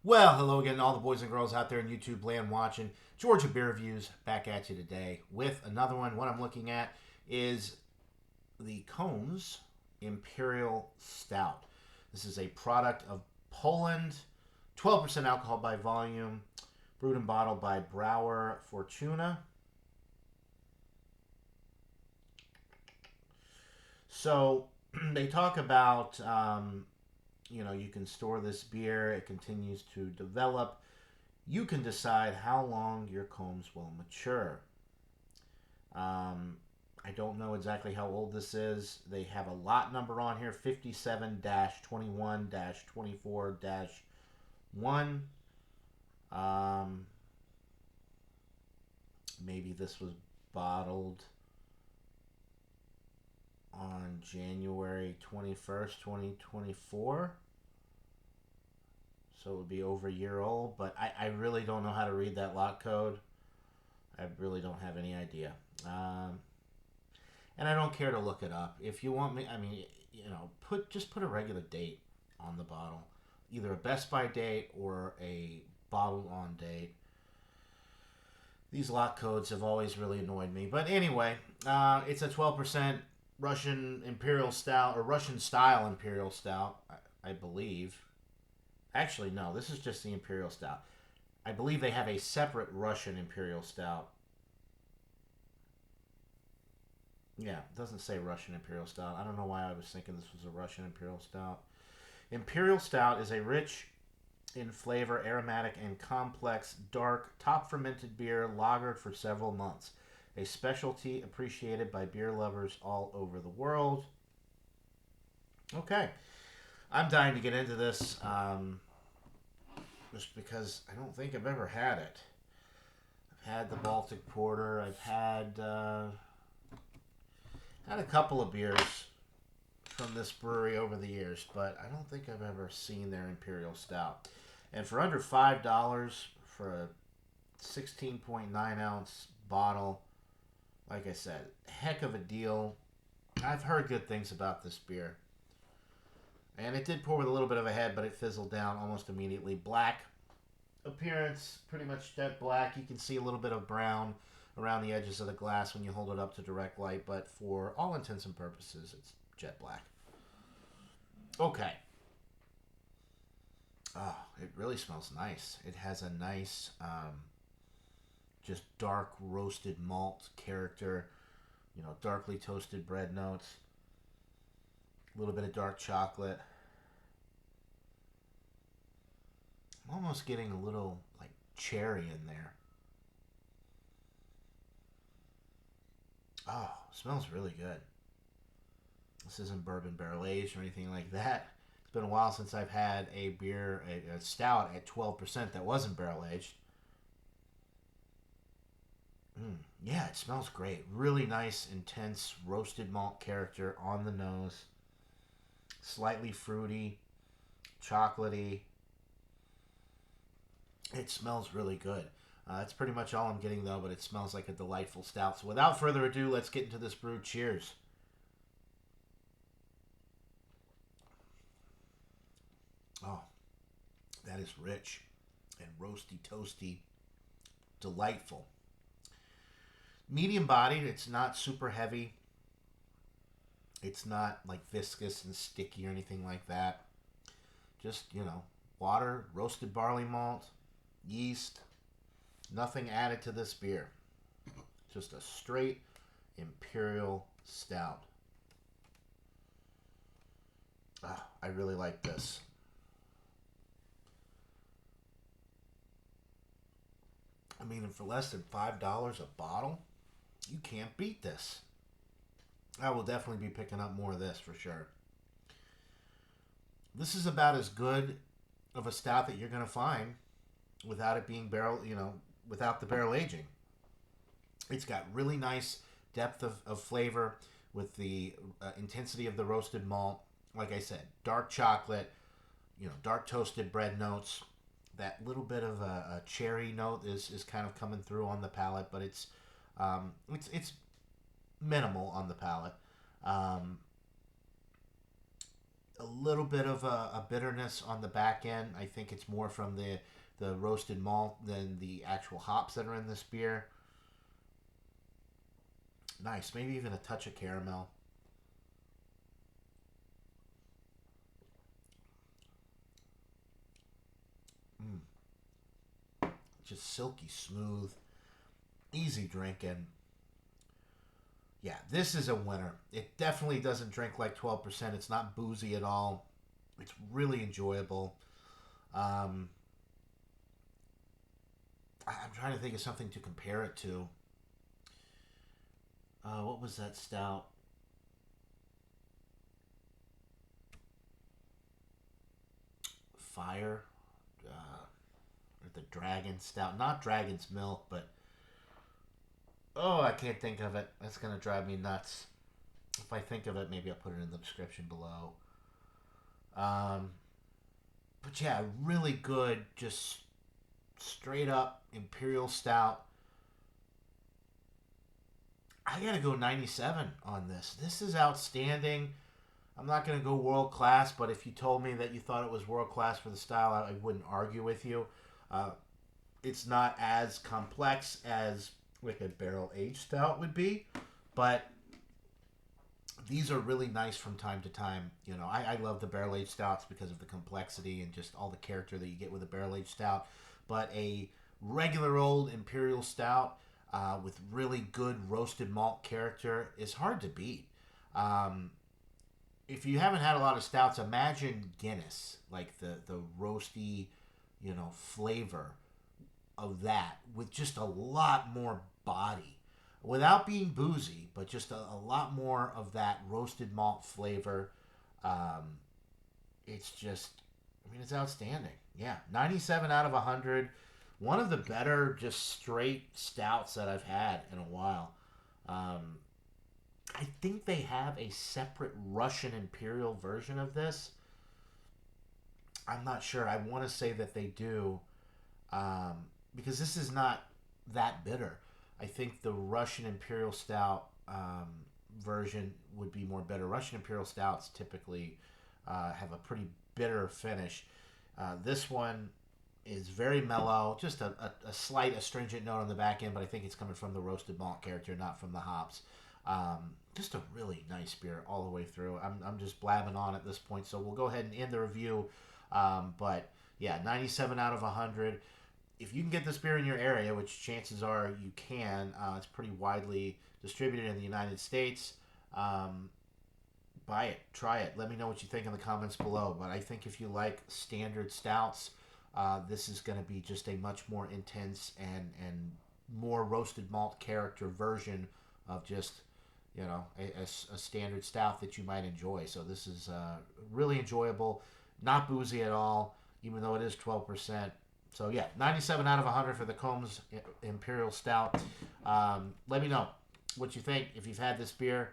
Well, hello again, all the boys and girls out there in YouTube land watching. Georgia Beer Reviews back at you today with another one. What I'm looking at is the Komes Imperial Stout. This is a product of Poland, 12% alcohol by volume, brewed and bottled by Browar Fortuna. So they talk about you can store this beer, it continues to develop. You can decide how long your Komes will mature. I don't know exactly how old this is. They have a lot number on here, 57 21 24 1. Maybe this was bottled on January 21st, 2024. So it would be over a year old, but I really don't know how to read that lot code. I really don't have any idea. And I don't care to look it up. If you want me, I mean, put a regular date on the bottle, either a Best By date or a bottle on date. These lot codes have always really annoyed me. But anyway, it's a 12% Russian Imperial Stout, or Russian style Imperial Stout, I believe. Actually, no, this is just the Imperial Stout. I believe they have a separate Russian Imperial Stout. Yeah, it doesn't say Russian Imperial Stout. I don't know why I was thinking this was a Russian Imperial Stout. Imperial Stout is a rich in flavor, aromatic, and complex, dark, top fermented beer lagered for several months. A specialty appreciated by beer lovers all over the world. Okay. I'm dying to get into this just because I don't think I've ever had it. I've had the Baltic Porter. I've had a couple of beers from this brewery over the years, but I don't think I've ever seen their Imperial Stout. And for under $5 for a 16.9 ounce bottle, like I said, heck of a deal. I've heard good things about this beer. And it did pour with a little bit of a head, but it fizzled down almost immediately. Black appearance, pretty much jet black. You can see a little bit of brown around the edges of the glass when you hold it up to direct light, but for all intents and purposes, it's jet black. Okay. Oh, it really smells nice. It has a nice, just dark roasted malt character, darkly toasted bread notes, a little bit of dark chocolate. I'm almost getting a little like cherry in there. Oh, smells really good. This isn't bourbon barrel aged or anything like that. It's been a while since I've had a beer, a stout at 12% that wasn't barrel aged. Yeah, it smells great. Really nice, intense roasted malt character on the nose. Slightly fruity, chocolatey. It smells really good. That's pretty much all I'm getting though, but it smells like a delightful stout. So without further ado, let's get into this brew. Cheers. Oh, that is rich and roasty, toasty, delightful. Medium bodied, it's not super heavy. It's not like viscous and sticky or anything like that. Just, water, roasted barley malt, yeast, nothing added to this beer. Just a straight Imperial Stout. I really like this. I mean, and for less than $5 a bottle, you can't beat this. I will definitely be picking up more of this for sure. This is about as good of a stout that you're going to find without it being without the barrel aging. It's got really nice depth of flavor with the intensity of the roasted malt. Like I said, dark chocolate, dark toasted bread notes. That little bit of a cherry note is kind of coming through on the palate, but it's minimal on the palate. A little bit of a bitterness on the back end. I think it's more from the roasted malt than the actual hops that are in this beer. Nice, maybe even a touch of caramel. Mm, just silky smooth, easy drinking. Yeah, this is a winner. It definitely doesn't drink like 12%. It's not boozy at all. It's really enjoyable. Um, I'm trying to think of something to compare it to. What was that stout? Fire? Or the Dragon Stout? Not Dragon's Milk, but oh, I can't think of it. That's gonna drive me nuts. If I think of it, maybe I'll put it in the description below. Um, but yeah, really good, just straight up Imperial Stout. I gotta go 97 on this. This is outstanding. I'm not gonna go world class, but if you told me that you thought it was world class for the style, I wouldn't argue with you. Uh, it's not as complex as like a barrel aged stout would be, but these are really nice from time to time. You know, I love the barrel aged stouts because of the complexity and just all the character that you get with a barrel aged stout. But a regular old imperial stout with really good roasted malt character is hard to beat. Um, if you haven't had a lot of stouts, imagine Guinness, like the roasty, flavor of that with just a lot more body without being boozy, but just a lot more of that roasted malt flavor. Um, it's just, I mean, it's outstanding. Yeah, 97 out of 100. One of the better, just straight stouts that I've had in a while. Um, I think they have a separate Russian Imperial version of this. I'm not sure. I want to say that they do, um, because this is not that bitter. I think the Russian Imperial Stout version would be more bitter. Russian Imperial Stouts typically have a pretty bitter finish. This one is very mellow, just a slight astringent note on the back end, but I think it's coming from the roasted malt character, not from the hops. Just a really nice beer all the way through. I'm just blabbing on at this point, so we'll go ahead and end the review. But yeah, 97 out of 100. If you can get this beer in your area, which chances are you can, it's pretty widely distributed in the United States. Um, Buy it, try it. Let me know what you think in the comments below. But I think if you like standard stouts, this is going to be just a much more intense and more roasted malt character version of just a standard stout that you might enjoy. So this is really enjoyable, not boozy at all, even though it is 12%. So yeah, 97 out of 100 for the Komes Imperial Stout. Let me know what you think if you've had this beer.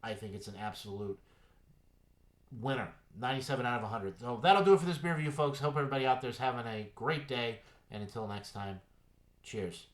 I think it's an absolute winner. 97 out of 100. So that'll do it for this beer review, folks. Hope everybody out there is having a great day. And until next time, cheers.